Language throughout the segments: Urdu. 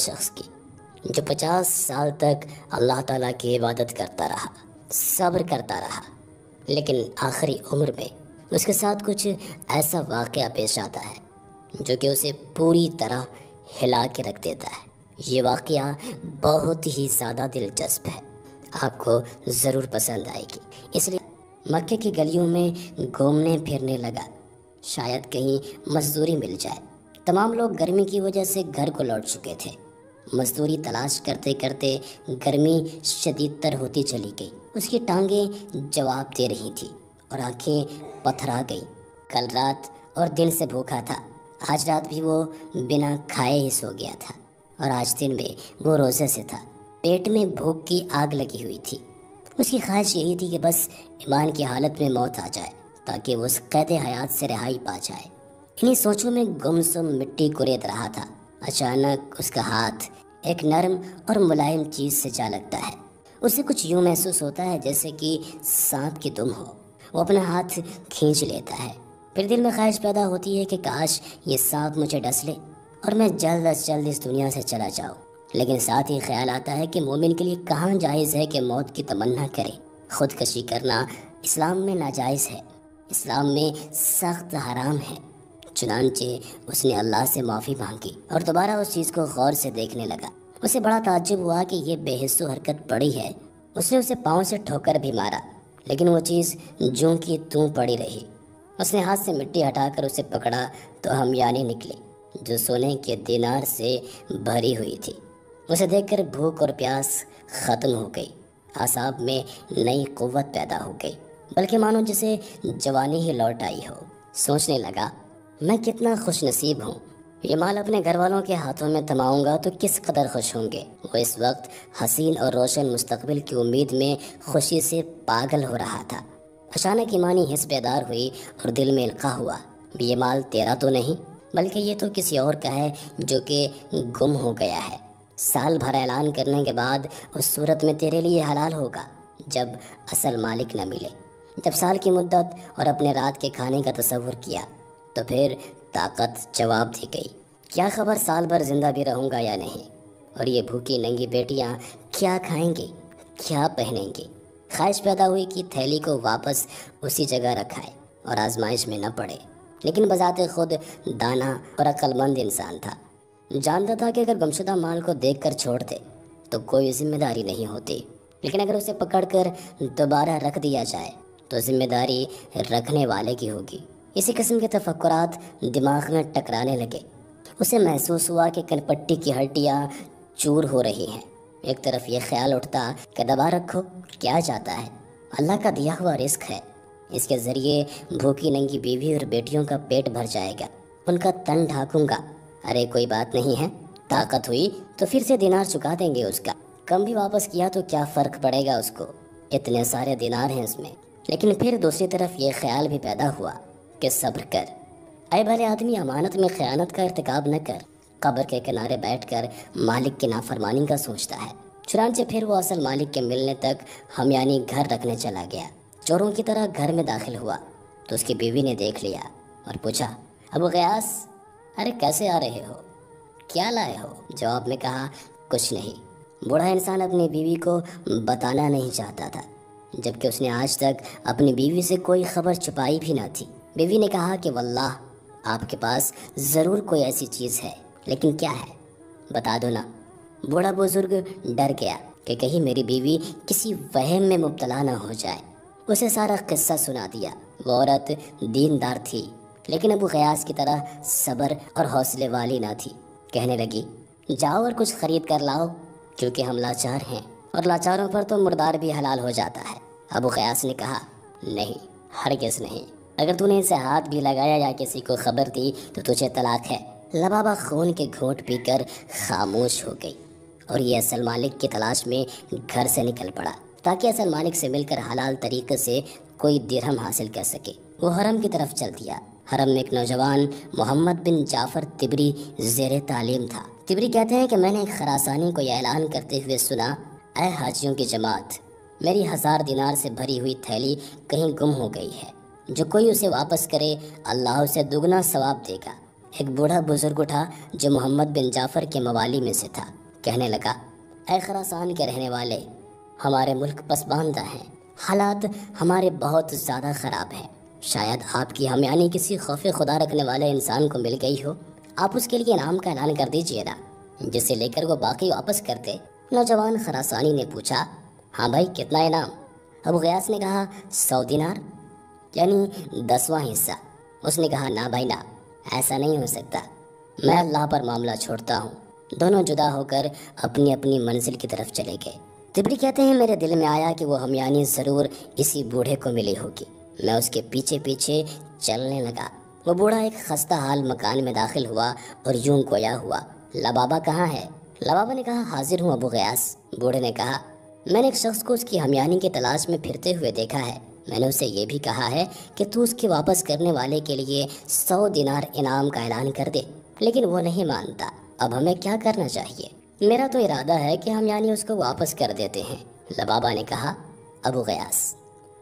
شخص کی جو 50 سال تک اللہ تعالیٰ کی عبادت کرتا رہا، صبر کرتا رہا، لیکن آخری عمر میں اس کے ساتھ کچھ ایسا واقعہ پیش آتا ہے جو کہ اسے پوری طرح ہلا کے رکھ دیتا ہے۔ یہ واقعہ بہت ہی زیادہ دلچسپ ہے، آپ کو ضرور پسند آئے گی۔ اس لیے مکے کی گلیوں میں گھومنے پھرنے لگا، شاید کہیں مزدوری مل جائے۔ تمام لوگ گرمی کی وجہ سے گھر کو لوٹ چکے تھے۔ مزدوری تلاش کرتے کرتے گرمی شدید تر ہوتی چلی گئی۔ اس کی ٹانگیں جواب دے رہی تھی اور آنکھیں پتھرا گئیں۔ کل رات اور دن سے بھوکا تھا، آج رات بھی وہ بنا کھائے ہی سو گیا تھا، اور آج دن میں وہ روزے سے تھا۔ پیٹ میں بھوک کی آگ لگی ہوئی تھی۔ اس کی خواہش یہی تھی کہ بس ایمان کی حالت میں موت آ جائے تاکہ وہ اس قید حیات سے رہائی پا جائے۔ انہی سوچوں میں گمسم مٹی کریت رہا تھا، اچانک اس کا ہاتھ ایک نرم اور ملائم چیز سے جا لگتا ہے۔ اسے کچھ یوں محسوس ہوتا ہے جیسے کہ سانپ کی دم ہو۔ وہ اپنا ہاتھ کھینچ لیتا ہے، پھر دل میں خواہش پیدا ہوتی ہے کہ کاش یہ سانپ مجھے ڈس لے اور میں جلد از جلد اس دنیا سے چلا جاؤں۔ لیکن ساتھ ہی خیال آتا ہے کہ مومن کے لیے کہاں جائز ہے کہ موت کی تمنا کرے۔ خودکشی کرنا اسلام میں ناجائز ہے، اسلام میں سخت حرام ہے۔ چنانچہ اس نے اللہ سے معافی مانگی اور دوبارہ اس چیز کو غور سے دیکھنے لگا۔ اسے بڑا تعجب ہوا کہ یہ بے حس و حرکت پڑی ہے۔ اس نے اسے پاؤں سے ٹھوکر بھی مارا، لیکن وہ چیز جوں کی توں پڑی رہی۔ اس نے ہاتھ سے مٹی ہٹا کر اسے پکڑا تو ہمیانی نکلی جو سونے کے دینار سے بھری ہوئی تھی۔ اسے دیکھ کر بھوک اور پیاس ختم ہو گئی، اعصاب میں نئی قوت پیدا ہو گئی، بلکہ مانو جسے جوانی ہی لوٹ آئی ہو۔ سوچنے لگا، میں کتنا خوش نصیب ہوں، یہ مال اپنے گھر والوں کے ہاتھوں میں تھماؤں گا تو کس قدر خوش ہوں گے۔ وہ اس وقت حسین اور روشن مستقبل کی امید میں خوشی سے پاگل ہو رہا تھا۔ اچانک ایمانی حس بیدار ہوئی اور دل میں القاء ہوا، یہ مال تیرا تو نہیں، بلکہ یہ تو کسی اور کا ہے جو کہ گم ہو گیا ہے۔ سال بھر اعلان کرنے کے بعد اس صورت میں تیرے لیے حلال ہوگا جب اصل مالک نہ ملے۔ جب سال کی مدت اور اپنے رات کے کھانے کا تصور کیا تو پھر طاقت جواب دی گئی، کیا خبر سال بھر زندہ بھی رہوں گا یا نہیں، اور یہ بھوکی ننگی بیٹیاں کیا کھائیں گی، کیا پہنیں گی۔ خواہش پیدا ہوئی کہ تھیلی کو واپس اسی جگہ رکھائے اور آزمائش میں نہ پڑے، لیکن بذات خود دانا اور عقل مند انسان تھا۔ جانتا تھا کہ اگر گمشدہ مال کو دیکھ کر چھوڑ دے تو کوئی ذمہ داری نہیں ہوتی، لیکن اگر اسے پکڑ کر دوبارہ رکھ دیا جائے تو ذمہ داری رکھنے والے کی ہوگی۔ اسی قسم کے تفکرات دماغ میں ٹکرانے لگے۔ اسے محسوس ہوا کہ کن پٹی کی ہڈیاں چور ہو رہی ہیں۔ ایک طرف یہ خیال اٹھتا کہ دبا رکھو، کیا جاتا ہے، اللہ کا دیا ہوا رزق ہے، اس کے ذریعے بھوکی ننگی بیوی اور بیٹیوں کا پیٹ بھر جائے گا، ان کا تن ڈھانکوں گا۔ ارے کوئی بات نہیں ہے، طاقت ہوئی تو پھر سے دینار چکا دیں گے اس کا، کم بھی واپس کیا تو کیا فرق پڑے گا اس کو، اتنے سارے دینار ہیں اس میں۔ لیکن پھر دوسری طرف یہ خیال بھی پیدا ہوا کہ صبر کر، اے بھلے آدمی، امانت میں خیانت کا ارتکاب نہ کر۔ قبر کے کنارے بیٹھ کر مالک کی نافرمانی کا سوچتا ہے۔ چنانچہ پھر وہ اصل مالک کے ملنے تک ہمیانی گھر رکھنے چلا گیا۔ چوروں کی طرح گھر میں داخل ہوا تو اس کی بیوی نے دیکھ لیا اور پوچھا، ابو غیاث، ارے کیسے آ رہے ہو، کیا لائے ہو؟ جواب میں کہا، کچھ نہیں۔ بوڑھا انسان اپنی بیوی کو بتانا نہیں چاہتا تھا، جبکہ اس نے آج تک اپنی بیوی سے کوئی خبر چھپائی بھی نہ تھی۔ بیوی نے کہا کہ واللہ آپ کے پاس ضرور کوئی ایسی چیز ہے، لیکن کیا ہے بتا دو نا۔ بوڑھا بزرگ ڈر گیا کہ کہیں میری بیوی کسی وہم میں مبتلا نہ ہو جائے۔ اسے سارا قصہ سنا دیا۔ وہ عورت دیندار تھی، لیکن ابو غیاث کی طرح صبر اور حوصلے والی نہ تھی۔ کہنے لگی، جاؤ اور کچھ خرید کر لاؤ، کیونکہ ہم لاچار ہیں، اور لاچاروں پر تو مردار بھی حلال ہو جاتا ہے۔ ابو غیاث نے کہا، نہیں، ہرگز نہیں، اگر تو نے اسے ہاتھ بھی لگایا یا کسی کو خبر دی تو تجھے طلاق ہے۔ لبابہ خون کے گھونٹ پی کر خاموش ہو گئی، اور یہ اصل مالک کی تلاش میں گھر سے نکل پڑا تاکہ اصل مالک سے مل کر حلال طریقے سے کوئی درہم حاصل کر سکے۔ وہ حرم کی طرف چل دیا۔ حرم میں ایک نوجوان محمد بن جعفر تبری زیر تعلیم تھا۔ تبری کہتے ہیں کہ میں نے ایک خراسانی کو یہ اعلان کرتے ہوئے سنا، اے حاجیوں کی جماعت، میری 1000 دینار سے بھری ہوئی تھیلی کہیں گم ہو گئی ہے، جو کوئی اسے واپس کرے اللہ اسے دگنا ثواب دے گا۔ ایک بوڑھا بزرگ اٹھا جو محمد بن جعفر کے موالی میں سے تھا۔ کہنے لگا، اے خراسان کے رہنے والے، ہمارے ملک پسماندہ ہیں، حالات ہمارے بہت زیادہ خراب ہیں۔ شاید آپ کی ہمیانی کسی خوف خدا رکھنے والے انسان کو مل گئی ہو، آپ اس کے لیے انعام کا اعلان کر دیجئے نا، جسے لے کر وہ باقی واپس کر دے۔ نوجوان خراسانی نے پوچھا، ہاں بھائی، کتنا انعام؟ ابو غیاث نے کہا، 100 دینار، یعنی 10واں حصہ۔ اس نے کہا، نہ بھائی نہ، ایسا نہیں ہو سکتا، میں اللہ پر معاملہ چھوڑتا ہوں۔ دونوں جدا ہو کر اپنی اپنی منزل کی طرف چلے گئے۔ تبری کہتے ہیں، میرے دل میں آیا کہ وہ ہمیانی ضرور اسی بوڑھے کو ملی ہوگی۔ میں اس کے پیچھے پیچھے چلنے لگا۔ وہ بوڑھا ایک خستہ حال مکان میں داخل ہوا اور یوں گویا ہوا، لبابا کہاں ہے؟ لبابا نے کہا، حاضر ہوں ابو غیاث۔ بوڑھے نے کہا، میں نے ایک شخص کو اس کی ہمیانی کی تلاش میں پھرتے ہوئے دیکھا ہے، میں نے اسے یہ بھی کہا ہے کہ تو اس کے واپس کرنے والے کے لیے 100 دینار انعام کا اعلان کر دے، لیکن وہ نہیں مانتا۔ اب ہمیں کیا کرنا چاہیے؟ میرا تو ارادہ ہے کہ ہم یعنی اس کو واپس کر دیتے ہیں۔ لبابا نے کہا، ابو غیاث،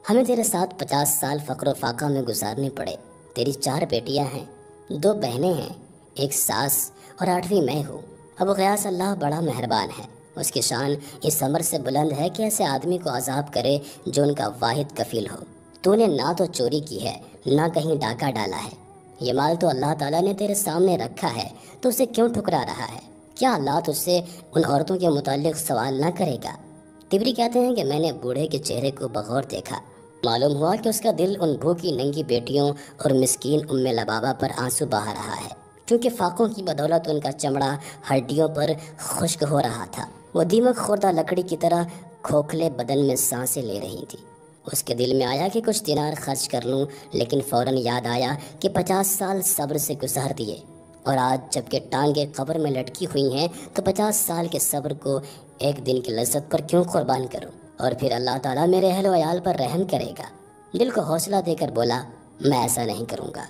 ہمیں تیرے ساتھ 50 سال فقر و فاقہ میں گزارنے پڑے۔ تیری 4 بیٹیاں ہیں، 2 بہنیں ہیں، ایک ساس اور 8ویں میں ہوں۔ ابو غیاث، اللہ بڑا مہربان ہے، اس کی شان اس عمر سے بلند ہے کہ ایسے آدمی کو عذاب کرے جو ان کا واحد کفیل ہو۔ تو نے نہ تو چوری کی ہے، نہ کہیں ڈاکہ ڈالا ہے، یہ مال تو اللہ تعالیٰ نے تیرے سامنے رکھا ہے، تو اسے کیوں ٹھکرا رہا ہے؟ کیا اللہ تجھ سے ان عورتوں کے متعلق سوال نہ کرے گا؟ تبری کہتے ہیں کہ میں نے بوڑھے کے چہرے کو بغور دیکھا، معلوم ہوا کہ اس کا دل ان بھوکی ننگی بیٹیوں اور مسکین ام لبابا پر آنسو بہا رہا ہے، کیونکہ فاقوں کی بدولت ان کا چمڑا ہڈیوں پر خشک ہو رہا تھا۔ وہ دیمک خوردہ لکڑی کی طرح کھوکھلے بدن میں سانسیں لے رہی تھی۔ اس کے دل میں آیا کہ کچھ دینار خرچ کر لوں، لیکن فوراً یاد آیا کہ 50 سال صبر سے گزار دیے، اور آج جب کہ ٹانگیں قبر میں لٹکی ہوئی ہیں تو 50 سال کے صبر کو ایک دن کی لذت پر کیوں قربان کروں؟ اور پھر اللہ تعالیٰ میرے اہل و عیال پر رحم کرے گا۔ دل کو حوصلہ دے کر بولا، میں ایسا نہیں کروں گا،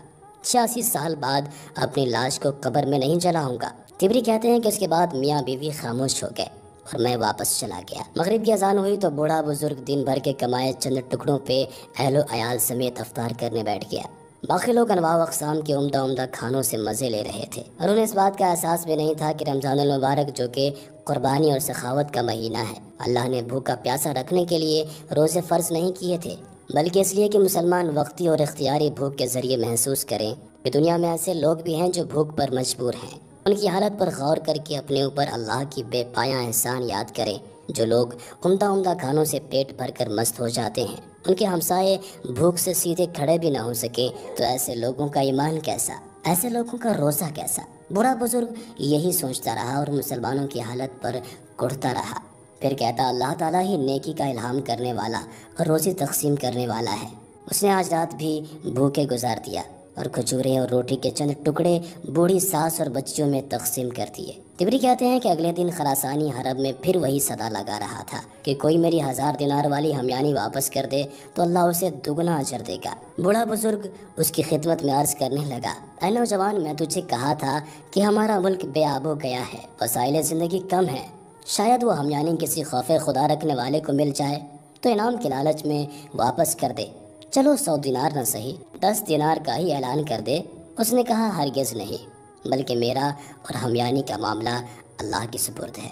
86 سال بعد اپنی لاش کو قبر میں نہیں جلاؤں گا۔ تبری کہتے ہیں کہ اس کے بعد میاں بیوی خاموش ہو گئے اور میں واپس چلا گیا۔ مغرب کی اذان ہوئی تو بوڑھا بزرگ دن بھر کے کمائے چند ٹکڑوں پہ اہل و عیال سمیت افطار کرنے بیٹھ گیا۔ باقی لوگ انواع و اقسام کے عمدہ کھانوں سے مزے لے رہے تھے، اور انہیں اس بات کا احساس بھی نہیں تھا کہ رمضان المبارک، جو کہ قربانی اور سخاوت کا مہینہ ہے، اللہ نے بھوکا پیاسا رکھنے کے لیے روزے فرض نہیں کیے تھے، بلکہ اس لیے کہ مسلمان وقتی اور اختیاری بھوک کے ذریعے محسوس کریں کہ دنیا میں ایسے لوگ بھی ہیں جو بھوک پر مجبور ہیں۔ ان کی حالت پر غور کر کے اپنے اوپر اللہ کی بے پایاں احسان یاد کریں۔ جو لوگ عمدہ کھانوں سے پیٹ بھر کر مست ہو جاتے ہیں، ان کے ہمسائے بھوک سے سیدھے کھڑے بھی نہ ہو سکیں، تو ایسے لوگوں کا ایمان کیسا، ایسے لوگوں کا روزہ کیسا؟ بوڑھا بزرگ یہی سوچتا رہا اور مسلمانوں کی حالت پر کڑھتا رہا۔ پھر کہتا، اللہ تعالیٰ ہی نیکی کا الہام کرنے والا اور روزی تقسیم کرنے والا ہے۔ اس نے آج رات بھی بھوکے گزار دیا اور کھجوریں اور روٹی کے چند ٹکڑے بوڑھی ساس اور بچیوں میں تقسیم کر دیے۔ تبری کہتے ہیں کہ اگلے دن خراسانی حرم میں پھر وہی صدا لگا رہا تھا کہ کوئی میری 1000 دینار والی ہمیانی واپس کر دے تو اللہ اسے دگنا اجر دے گا۔ بوڑھا بزرگ اس کی خدمت میں عرض کرنے لگا، اے نوجوان، میں تجھے کہا تھا کہ ہمارا ملک بے آب و گیا ہے، وسائل زندگی کم ہے، شاید وہ ہمیانی کسی خوف خدا رکھنے والے کو مل جائے تو انعام کے لالچ میں واپس کر دے۔ چلو 100 دینار نہ صحیح، 10 دینار کا ہی اعلان کر دے۔ اس نے کہا، ہرگز نہیں، بلکہ میرا اور ہمیانی کا معاملہ اللہ کی سپرد ہے۔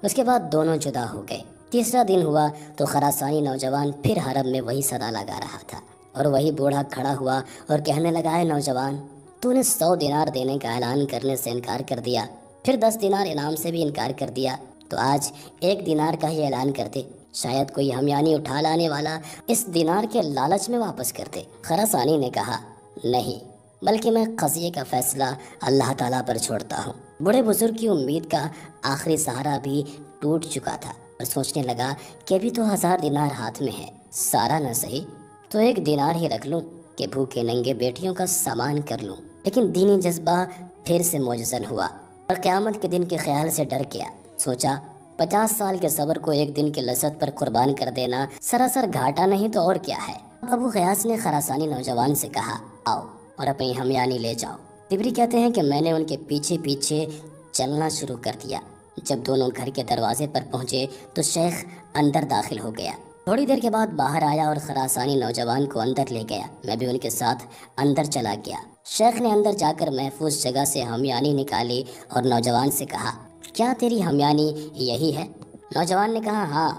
اس کے بعد دونوں جدا ہو گئے۔ تیسرا دن ہوا تو خراسانی نوجوان پھر حرم میں وہی صدا لگا رہا تھا، اور وہی بوڑھا کھڑا ہوا اور کہنے لگا، اے نوجوان، تو نے 100 دینار دینے کا اعلان کرنے سے انکار کر دیا، پھر 10 دینار انعام سے بھی انکار کر دیا، تو آج 1 دینار کا ہی اعلان کر دے، شاید کوئی ہمیانی اٹھا لانے والا اس دینار کے لالچ میں واپس کر دے۔ خراسانی نے کہا، نہیں، بلکہ میں قضیے کا فیصلہ اللہ تعالیٰ پر چھوڑتا ہوں۔ بڑے بزرگ کی امید کا آخری سہارا بھی ٹوٹ چکا تھا اور سوچنے لگا کہ ابھی تو 1000 دینار ہاتھ میں ہے، سارا نہ صحیح تو 1 دینار ہی رکھ لوں کہ بھوکے ننگے بیٹیوں کا سامان کر لوں۔ لیکن دینی جذبہ پھر سے موجزن ہوا اور قیامت کے دن کے خیال سے ڈر گیا۔ سوچا، 50 سال کے صبر کو 1 دن کی لذت پر قربان کر دینا سراسر گھاٹا نہیں تو اور کیا ہے۔ ابو غیاث نے خراسانی نوجوان سے کہا، آؤ اور اپنی ہمیانی لے جاؤ۔ تبری کہتے ہیں کہ میں نے ان کے پیچھے پیچھے چلنا شروع کر دیا۔ جب دونوں گھر کے دروازے پر پہنچے تو شیخ اندر داخل ہو گیا۔ تھوڑی دیر کے بعد باہر آیا اور خراسانی نوجوان کو اندر لے گیا۔ میں بھی ان کے ساتھ اندر چلا گیا۔ شیخ نے اندر جا کر محفوظ جگہ سے ہمیانی نکالی اور نوجوان سے کہا، کیا تیری ہمیانی یہی ہے؟ نوجوان نے کہا، ہاں۔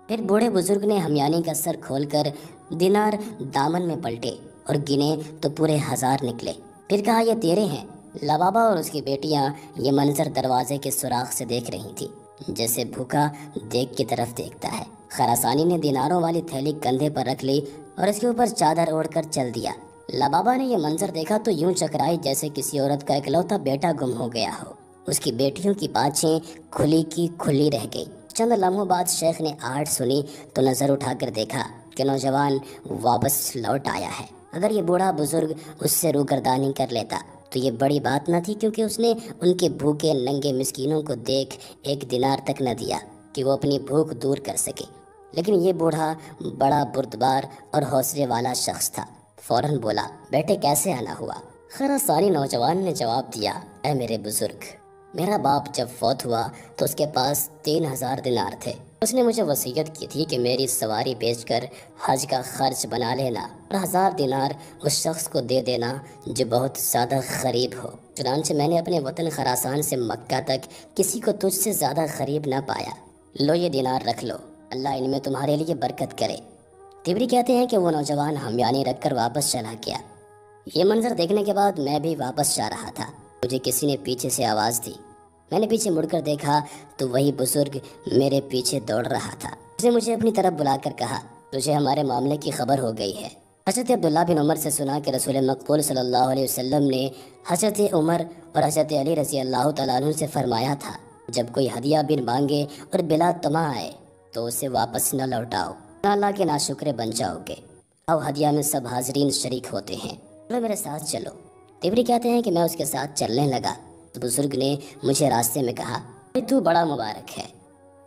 پھر بوڑھے بزرگ نے ہمیانی کا سر کھول کر دینار دامن میں پلٹے اور گنے تو پورے 1000 نکلے۔ پھر کہا، یہ تیرے ہیں۔ لبابہ اور اس کی بیٹیاں یہ منظر دروازے کے سوراخ سے دیکھ رہی تھی، جیسے بھوکا دیگ کی طرف دیکھتا ہے۔ خراسانی نے دیناروں والی تھیلی کندھے پر رکھ لی اور اس کے اوپر چادر اوڑھ کر چل دیا۔ لبابہ نے یہ منظر دیکھا تو یوں چکرائی جیسے کسی عورت کا اکلوتا بیٹا گم ہو گیا ہو۔ اس کی بیٹیوں کی پاچیں کھلی کی کھلی رہ گئی۔ چند لمحوں بعد شیخ نے آہٹ سنی تو نظر اٹھا کر دیکھا کہ نوجوان واپس لوٹ آیا ہے۔ اگر یہ بوڑھا بزرگ اس سے روگردانی کر لیتا تو یہ بڑی بات نہ تھی، کیونکہ اس نے ان کے بھوکے ننگے مسکینوں کو دیکھ 1 دینار تک نہ دیا کہ وہ اپنی بھوک دور کر سکے۔ لیکن یہ بوڑھا بڑا بردبار اور حوصلے والا شخص تھا۔ فوراً بولا، بیٹے کیسے آنا ہوا؟ خراسانی نوجوان نے جواب دیا، اے میرے بزرگ، میرا باپ جب فوت ہوا تو اس کے پاس 3000 دینار تھے۔ اس نے مجھے وصیت کی تھی کہ میری سواری بیچ کر حج کا خرچ بنا لینا اور 1000 دینار اس شخص کو دے دینا جو بہت زیادہ غریب ہو۔ چنانچہ میں نے اپنے وطن خراسان سے مکہ تک کسی کو تجھ سے زیادہ غریب نہ پایا۔ لو یہ دینار رکھ لو، اللہ ان میں تمہارے لیے برکت کرے۔ تبری کہتے ہیں کہ وہ نوجوان ہمیانی رکھ کر واپس چلا گیا۔ یہ منظر دیکھنے کے بعد میں بھی واپس جا رہا تھا۔ مجھے کسی نے پیچھے سے آواز دی۔ میں نے پیچھے مڑ کر دیکھا تو وہی بزرگ میرے پیچھے دوڑ رہا تھا۔ اس نے مجھے اپنی طرف بلا کر کہا، تجھے ہمارے معاملے کی خبر ہو گئی ہے۔ حضرت عبداللہ بن عمر سے سنا کہ رسول مقبول صلی اللہ علیہ وسلم نے حضرت عمر اور حضرت علی رضی اللہ تعالیٰ عنہ سے فرمایا تھا، جب کوئی ہدیہ بن مانگے اور بلا طمع آئے تو اسے واپس نہ لوٹاؤ، نہ اللہ کے ناشکرے بن جاؤ گے۔ اب ہدیہ میں سب حاضرین شریک ہوتے ہیں، چلو میرے ساتھ چلو۔ تبری کہتے ہیں کہ میں اس کے ساتھ چلنے لگا۔ بزرگ نے مجھے راستے میں کہا، تو بڑا مبارک ہے۔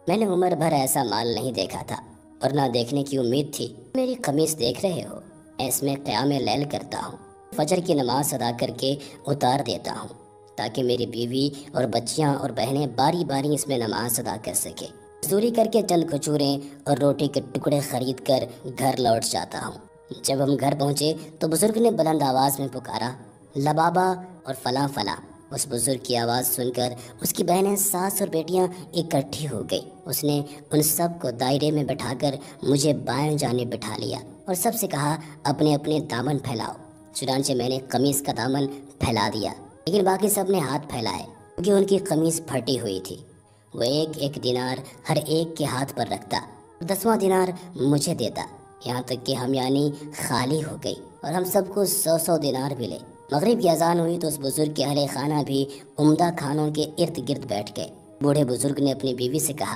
میں نے عمر بھر ایسا مال نہیں دیکھا تھا اور نہ دیکھنے کی امید تھی۔ میری قمیص دیکھ رہے ہو، اس میں قیام لیل کرتا ہوں، فجر کی نماز ادا کر کے اتار دیتا ہوں تاکہ میری بیوی اور بچیاں اور بہنیں باری باری اس میں نماز ادا کر سکے۔ مزدوری کر کے چند کھجوریں اور روٹی کے ٹکڑے خرید کر گھر لوٹ جاتا ہوں۔ جب ہم گھر پہنچے تو بزرگ نے بلند آواز میں پکارا، لبابہ اور فلاں فلاں۔ اس بزرگ کی آواز سن کر اس کی بہنیں، ساس اور بیٹیاں اکٹھی ہو گئی۔ اس نے ان سب کو دائرے میں بٹھا کر مجھے بائیں جانب بٹھا لیا اور سب سے کہا، اپنے اپنے دامن پھیلاؤ۔ چنانچہ میں نے قمیص کا دامن پھیلا دیا، لیکن باقی سب نے ہاتھ پھیلائے کیونکہ ان کی قمیص پھٹی ہوئی تھی۔ وہ 1 دینار ہر ایک کے ہاتھ پر رکھتا، 10واں دینار مجھے دیتا، یہاں تک کہ ہمیانی خالی ہو گئی اور ہم سب کو 100 دینار ملے۔ مغرب کی اذان ہوئی تو اس بزرگ کے اہل خانہ بھی عمدہ کھانوں کے ارد گرد بیٹھ گئے۔ بوڑھے بزرگ نے اپنی بیوی سے کہا،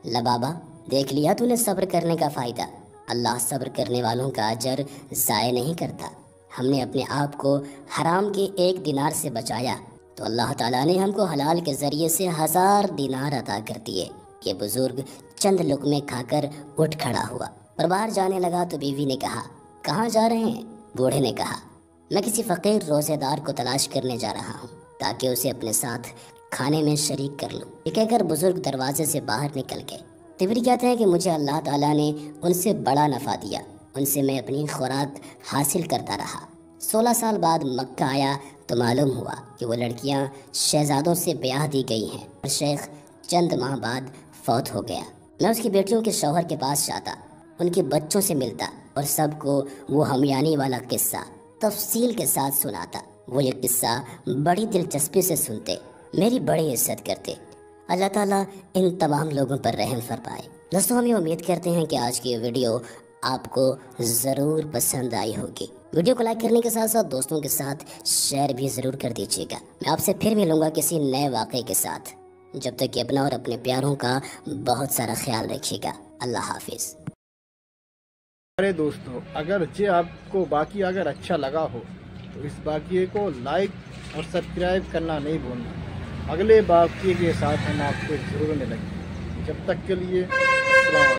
لبابہ، دیکھ لیا تو نے صبر کرنے کا فائدہ؟ اللہ صبر کرنے والوں کا اجر ضائع نہیں کرتا۔ ہم نے اپنے آپ کو حرام کے 1 دینار سے بچایا تو اللہ تعالیٰ نے ہم کو حلال کے ذریعے سے 1000 دینار عطا کر دیے۔ یہ بزرگ چند لقمے کھا کر اٹھ کھڑا ہوا اور باہر جانے لگا تو بیوی نے کہا، کہاں جا رہے ہیں؟ بوڑھے نے کہا، میں کسی فقیر روزے دار کو تلاش کرنے جا رہا ہوں تاکہ اسے اپنے ساتھ کھانے میں شریک کر لوں۔ یہ کہہ کر بزرگ دروازے سے باہر نکل گئے۔ تبری کہتے ہیں کہ مجھے اللہ تعالیٰ نے ان سے بڑا نفع دیا، ان سے میں اپنی خوراک حاصل کرتا رہا۔ 16 سال بعد مکہ آیا تو معلوم ہوا کہ وہ لڑکیاں شہزادوں سے بیاہ دی گئی ہیں اور شیخ چند ماہ بعد فوت ہو گیا۔ میں اس کی بیٹیوں کے شوہر کے پاس جاتا، ان کے بچوں سے ملتا اور سب کو وہ ہمیانی والا قصہ تفصیل کے ساتھ سناتا۔ وہ یہ قصہ بڑی دلچسپی سے سنتے، میری بڑی عزت کرتے۔ اللہ تعالیٰ ان تمام لوگوں پر رحم فرمائے۔ دوستوں، ہم یہ امید کرتے ہیں کہ آج کی یہ ویڈیو آپ کو ضرور پسند آئی ہوگی۔ ویڈیو کو لائک کرنے کے ساتھ ساتھ دوستوں کے ساتھ شیئر بھی ضرور کر دیجیے گا۔ میں آپ سے پھر ملوں گا کسی نئے واقعے کے ساتھ۔ جب تک کہ اپنا اور اپنے پیاروں کا بہت سارا خیال رکھیے گا۔ اللہ حافظ۔ ارے دوستو، اگر آپ کو باقی اگر اچھا لگا ہو تو اس باقیے کو لائک اور سبسکرائب کرنا نہیں بھولنا۔ اگلے باقیے کے ساتھ ہم آپ کو ضرور ملیں گے۔ جب تک کے لیے السلام علیکم۔